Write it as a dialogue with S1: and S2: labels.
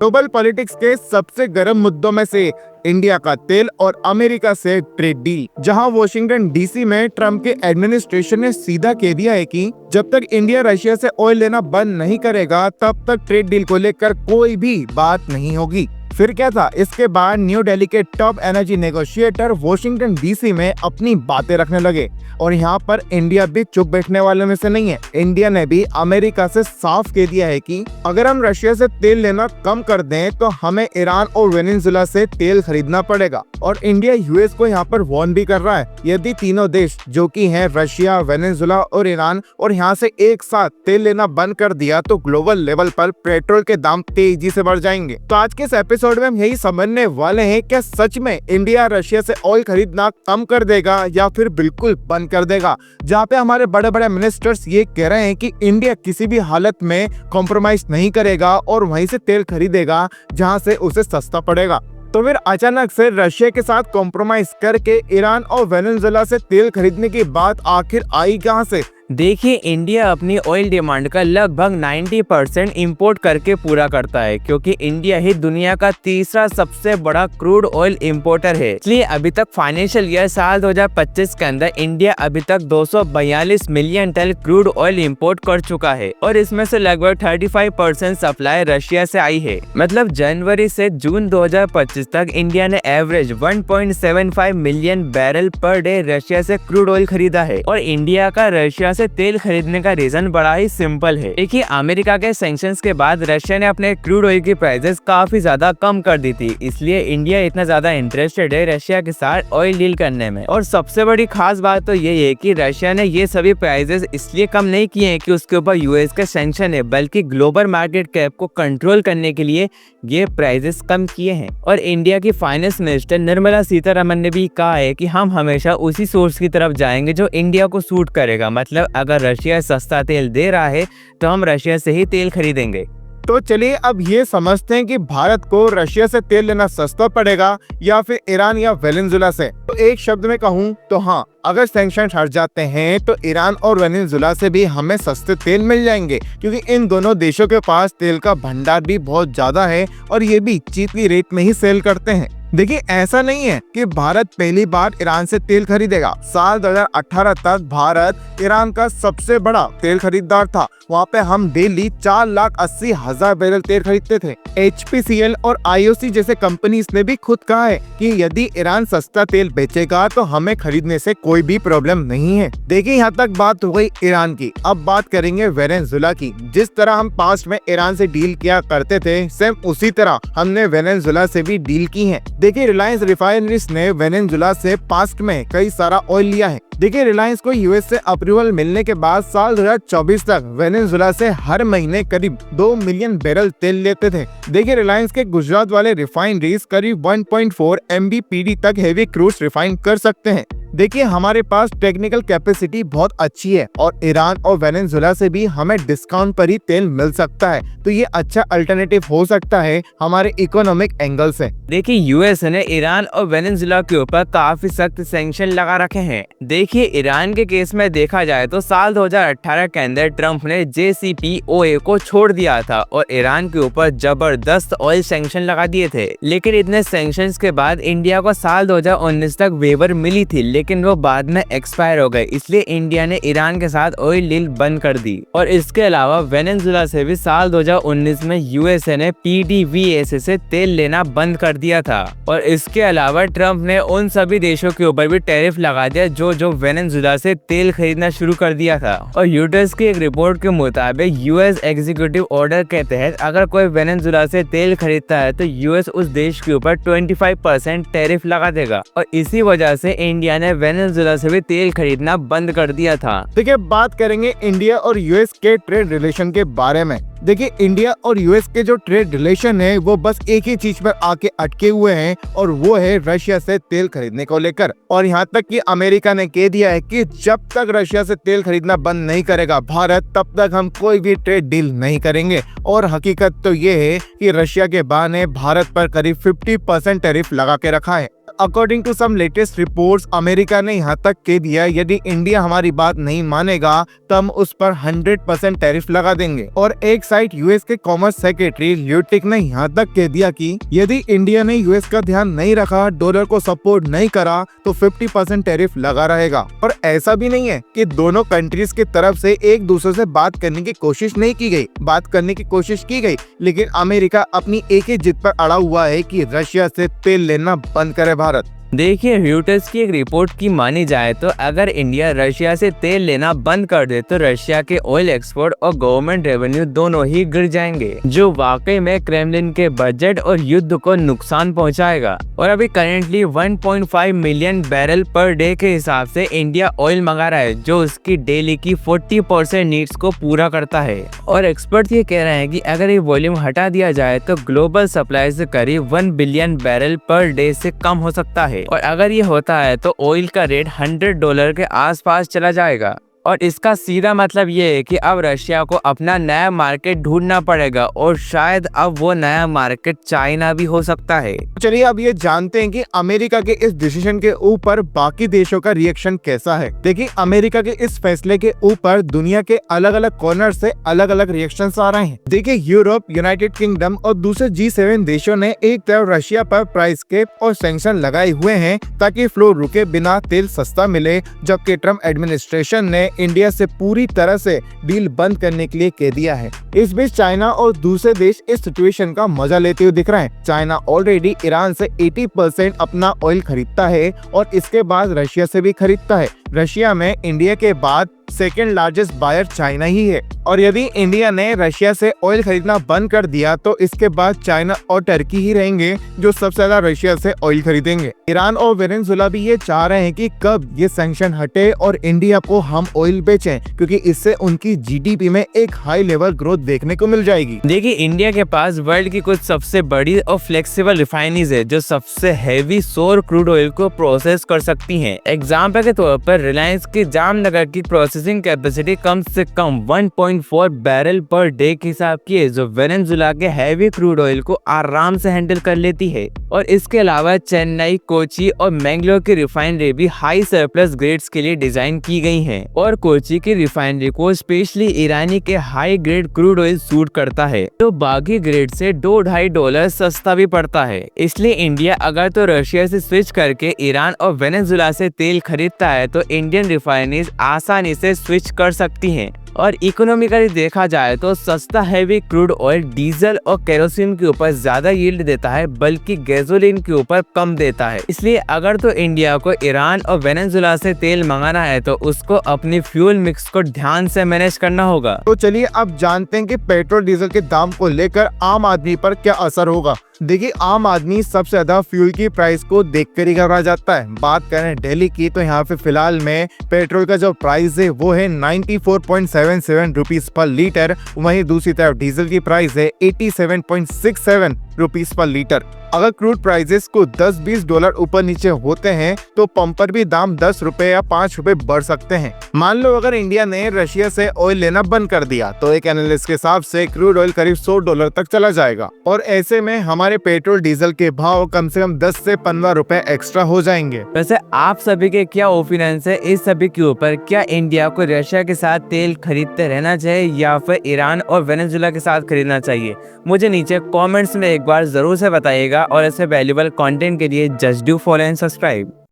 S1: Global politics के सबसे गर्म मुद्दों में से इंडिया का तेल और अमेरिका से ट्रेड डील, जहां वॉशिंगटन डीसी में ट्रम्प के एडमिनिस्ट्रेशन ने सीधा कह दिया है कि जब तक इंडिया रशिया से ऑयल लेना बंद नहीं करेगा तब तक ट्रेड डील को लेकर कोई भी बात नहीं होगी। फिर क्या था, इसके बाद न्यू दिल्ली के top energy negotiator Washington DC में अपनी बातें रखने लगे और यहाँ पर इंडिया भी चुप बैठने वालों में से नहीं है। इंडिया ने भी अमेरिका से साफ कह दिया है कि अगर हम रशिया से तेल लेना कम कर दें तो हमें ईरान और वेनेजुएला से तेल खरीदना पड़ेगा। और इंडिया यूएस को यहाँ पर वार्न भी कर रहा है, यदि तीनों देश जो कि हैं रशिया, वेनेजुएला और ईरान, और यहाँ से एक साथ तेल लेना बंद कर दिया तो ग्लोबल लेवल पर पेट्रोल के दाम तेजी से बढ़ जाएंगे। तो आज के इस एपिसोड में हम यही समझने वाले हैं, क्या सच में इंडिया रशिया से ऑयल खरीदना कम कर देगा या फिर बिल्कुल बंद कर देगा। जहाँ पे हमारे बड़े बड़े मिनिस्टर्स ये कह रहे हैं कि इंडिया किसी भी हालत में कॉम्प्रोमाइज नहीं करेगा और वहीं से तेल खरीदेगा जहाँ से उसे सस्ता पड़ेगा। तो फिर अचानक से रशिया के साथ कॉम्प्रोमाइज करके ईरान और वेनेजुएला से तेल खरीदने की बात आखिर आई कहां से।
S2: देखिए, इंडिया अपनी ऑयल डिमांड का लगभग 90% इंपोर्ट करके पूरा करता है, क्योंकि इंडिया ही दुनिया का तीसरा सबसे बड़ा क्रूड ऑयल इंपोर्टर है। इसलिए अभी तक फाइनेंशियल ईयर साल 2025 के अंदर इंडिया अभी तक 242 million ton crude oil import कर चुका है और इसमें से लगभग 35% सप्लाई रशिया से आई है। मतलब जनवरी से जून 2025 तक इंडिया ने average 1.75 million barrel per day Russia से क्रूड ऑयल खरीदा है। और इंडिया का रशिया से तेल खरीदने का रीजन बड़ा ही सिंपल है। देखिए, अमेरिका के सैंक्शंस के बाद रशिया ने अपने क्रूड ऑयल की प्राइसेस काफी ज्यादा कम कर दी थी, इसलिए इंडिया इतना ज्यादा इंटरेस्टेड है रशिया के साथ ऑयल डील करने में। और सबसे बड़ी खास बात तो ये है कि रशिया ने ये सभी प्राइसेस इसलिए कम नहीं किए हैं कि उसके ऊपर यूएस का सैंक्शन है, बल्कि ग्लोबल मार्केट कैप को कंट्रोल करने के लिए ये प्राइसेस कम किए हैं। और इंडिया की फाइनेंस मिनिस्टर निर्मला सीतारमन ने भी कहा है कि हम हमेशा उसी सोर्स की तरफ जाएंगे जो इंडिया को सूट करेगा। मतलब अगर रशिया सस्ता तेल दे रहा है तो हम रशिया से ही तेल खरीदेंगे।
S1: तो चलिए अब ये समझते हैं कि भारत को रशिया से तेल लेना सस्ता पड़ेगा या फिर ईरान या वेनेजुएला से। तो एक शब्द में कहूँ तो हाँ, अगर सैंक्शन हट जाते हैं तो ईरान और वेनेजुएला से भी हमें सस्ते तेल मिल जाएंगे, क्योंकि इन दोनों देशों के पास तेल का भंडार भी बहुत ज्यादा है और ये भी चीपली रेट में ही सेल करते हैं। देखिए, ऐसा नहीं है कि भारत पहली बार ईरान से तेल खरीदेगा। साल 2018 तक भारत ईरान का सबसे बड़ा तेल खरीदार था। वहाँ पे हम डेली 4,80,000 बैरल तेल खरीदते थे। HPCL और IOC जैसे कंपनीज ने भी खुद कहा है कि यदि ईरान सस्ता तेल बेचेगा तो हमें खरीदने से कोई भी प्रॉब्लम नहीं है। देखिए, यहाँ तक बात हो गई ईरान की। अब बात करेंगे वेनेजुएला की। जिस तरह हम पास्ट में ईरान से डील किया करते थे, सेम उसी तरह हमने वेनेजुएला से भी डील की है। देखिए, रिलायंस रिफाइनरीज ने वेनेजुएला से पास्ट में कई सारा ऑयल लिया है। देखिए, रिलायंस को यूएस से अप्रूवल मिलने के बाद साल 2024 तक वेनेजुएला से हर महीने करीब 2 मिलियन बैरल तेल लेते थे। देखिए, रिलायंस के गुजरात वाले रिफाइनरीज करीब 1.4 MBPD तक हेवी क्रूड रिफाइन कर सकते हैं। देखिए, हमारे पास टेक्निकल कैपेसिटी बहुत अच्छी है और ईरान और वेनेजुएला से भी हमें डिस्काउंट पर ही तेल मिल सकता है, तो ये अच्छा अल्टरनेटिव हो सकता है हमारे इकोनॉमिक एंगल से।
S2: देखिए, यूएस ने ईरान और वेनेजुएला के ऊपर काफी सख्त सैंक्शन लगा रखे हैं। देखिए, ईरान के केस में देखा जाए तो साल 2018 के अंदर ट्रम्प ने JCPOA को छोड़ दिया था और ईरान के ऊपर जबरदस्त ऑयल सैंक्शन लगा दिए थे। लेकिन इतने सैंक्शंस के बाद इंडिया को साल 2019 तक वेवर मिली थी, लेकिन वो बाद में एक्सपायर हो गए, इसलिए इंडिया ने ईरान के साथ ऑयल डील बंद कर दी। और इसके अलावा वेनेजुएला से भी साल 2019 में यूएसए ने PDVSA से तेल लेना बंद कर दिया था। और इसके अलावा ट्रम्प ने उन सभी देशों के ऊपर भी टैरिफ लगा दिया जो वेनेजुएला से तेल खरीदना शुरू कर दिया था। और यूटर्स की एक रिपोर्ट के मुताबिक यूएस एग्जीक्यूटिव ऑर्डर के तहत अगर कोई वेनेजुएला से तेल खरीदता है तो यूएस उस देश के ऊपर 25% टैरिफ लगा देगा। और इसी वजह से इंडिया ने वेनेजुएला से भी तेल खरीदना बंद कर दिया था।
S1: देखिए, बात करेंगे इंडिया और यूएस के ट्रेड रिलेशन के बारे में। देखिए, इंडिया और यूएस के जो ट्रेड रिलेशन है वो बस एक ही चीज पर आके अटके हुए हैं और वो है रशिया से तेल खरीदने को लेकर। और यहाँ तक कि अमेरिका ने कह दिया है कि जब तक रशिया से तेल खरीदना बंद नहीं करेगा भारत, तब तक हम कोई भी ट्रेड डील नहीं करेंगे। और हकीकत तो ये है कि रशिया के बहाने भारत पर करीब 50% टैरिफ लगा के रखा है। According to some latest reports America ने यहाँ तक कह दिया यदि इंडिया हमारी बात नहीं मानेगा तो हम उस पर 100% टैरिफ लगा देंगे। और एक साइड यूएस के कॉमर्स सेक्रेटरी ल्यूटिक ने यहाँ तक कह दिया कि यदि इंडिया ने यूएस का ध्यान नहीं रखा, डॉलर को सपोर्ट नहीं करा तो 50% टैरिफ लगा रहेगा। और ऐसा भी नहीं है कि दोनों कंट्रीज की तरफ से एक दूसरे से बात करने की कोशिश नहीं की गई, बात करने की कोशिश की गई, लेकिन अमेरिका अपनी एक ही जिद पर अड़ा हुआ है कि रशिया से तेल लेना बंद करे भारत।
S2: देखिए, र्यूटर्स की एक रिपोर्ट की मानी जाए तो अगर इंडिया रशिया से तेल लेना बंद कर दे तो रशिया के ऑयल एक्सपोर्ट और गवर्नमेंट रेवेन्यू दोनों ही गिर जाएंगे, जो वाकई में क्रेमलिन के बजट और युद्ध को नुकसान पहुंचाएगा। और अभी currently 1.5 million barrel per day के हिसाब से इंडिया ऑयल मंगा रहा है, जो उसकी डेली की 40% नीड्स को पूरा करता है। और एक्सपर्ट ये कह रहे हैं कि अगर ये वॉल्यूम हटा दिया जाए तो ग्लोबल सप्लाई से करीब 1 बिलियन बैरल पर डे से कम हो सकता है। और अगर ये होता है तो ऑयल का रेट $100 के आसपास चला जाएगा। और इसका सीधा मतलब ये है कि अब रशिया को अपना नया मार्केट ढूंढना पड़ेगा और शायद अब वो नया मार्केट चाइना भी हो सकता है।
S1: चलिए अब ये जानते हैं कि अमेरिका के इस डिसीजन के ऊपर बाकी देशों का रिएक्शन कैसा है। देखिए, अमेरिका के इस फैसले के ऊपर दुनिया के अलग अलग कॉर्नर से अलग अलग रिएक्शंस आ रहे हैं। देखिए, यूरोप, यूनाइटेड किंगडम और दूसरे G7 देशों ने एक तरफ रशिया पर प्राइस कैप और सैंक्शन लगाए हुए हैं ताकि फ्लो रुके बिना तेल सस्ता मिले, जबकि ट्रम्प एडमिनिस्ट्रेशन ने इंडिया से पूरी तरह से डील बंद करने के लिए कह दिया है। इस बीच चाइना और दूसरे देश इस सिचुएशन का मजा लेते हुए दिख रहे हैं। चाइना ऑलरेडी ईरान से 80% अपना ऑयल खरीदता है और इसके बाद रशिया से भी खरीदता है। रशिया में इंडिया के बाद सेकेंड लार्जेस्ट बायर चाइना ही है। और यदि इंडिया ने रशिया से ऑयल खरीदना बंद कर दिया तो इसके बाद चाइना और टर्की ही रहेंगे जो सबसे ज्यादा रशिया से ऑयल खरीदेंगे। ईरान और वेनेजुएला भी ये चाह रहे हैं कि कब ये सैंक्शन हटे और इंडिया को हम ऑयल बेचें, क्योंकि इससे उनकी जीडीपी में एक हाई लेवल ग्रोथ देखने को मिल जाएगी।
S2: देखिए, इंडिया के पास वर्ल्ड की कुछ सबसे बड़ी और फ्लेक्सिबल रिफाइनरीज है जो सबसे हैवी सोर क्रूड ऑयल को प्रोसेस कर सकती हैं। एग्जाम्पल के तौर पर रिलायंस की जामनगर की प्रोसेसिंग कैपेसिटी कम से कम 1.4 बैरल पर डे के हिसाब की है, जो वेनेजुएला के हैवी क्रूड ऑयल को आराम से हैंडल कर लेती है। और इसके अलावा चेन्नई, कोची और मैंगलोर की रिफाइनरी भी हाई सरप्लस ग्रेड्स के लिए डिजाइन की गई हैं। और कोची की रिफाइनरी को स्पेशली ईरानी के high grade crude oil suit करता है, जो बाकी ग्रेड से $2-2.5 सस्ता भी पड़ता है। इसलिए इंडिया अगर तो रशिया से स्विच करके ईरान और वेनेजुएला से तेल खरीदता है तो इंडियन रिफाइनरीज आसानी से स्विच कर सकती हैं। और इकोनॉमिकली देखा जाए तो सस्ता हैवी क्रूड ऑयल डीजल और केरोसिन के ऊपर ज्यादा यील्ड देता है, बल्कि गैसोलीन के ऊपर कम देता है। इसलिए अगर तो इंडिया को ईरान और वेनेजुएला से तेल मंगाना है तो उसको अपनी फ्यूल मिक्स को ध्यान से मैनेज करना होगा।
S1: तो चलिए अब जानते हैं कि पेट्रोल डीजल के दाम को लेकर आम आदमी पर क्या असर होगा। देखिए, आम आदमी सबसे ज्यादा फ्यूल की प्राइस को देखकर ही घबरा जाता है। बात करें दिल्ली की तो यहाँ पे फिलहाल में पेट्रोल का जो प्राइस है वो है 94.77 रुपीस पर लीटर। वहीं दूसरी तरफ डीजल की प्राइस है 87.67 रुपीस पर लीटर। अगर क्रूड प्राइसेस को $10-20 ऊपर नीचे होते हैं तो पंप पर भी दाम 10 रुपए या 5 रुपए बढ़ सकते हैं। मान लो अगर इंडिया ने रशिया से ऑयल लेना बंद कर दिया तो एक एनालिस्ट के हिसाब से क्रूड ऑयल करीब $100 तक चला जाएगा। और ऐसे में हमारे पेट्रोल डीजल के भाव कम से कम 10 से 15 रुपए एक्स्ट्रा हो जाएंगे।
S2: वैसे आप सभी के क्या ओपिनियन है इस सभी के ऊपर? क्या इंडिया को रशिया के साथ तेल खरीदते रहना चाहिए या फिर ईरान और वेनेजुएला के साथ खरीदना चाहिए? मुझे नीचे कमेंट्स में एक बार जरूर से बताइएगा। और ऐसे वैल्यूएबल कंटेंट के लिए just do follow and subscribe.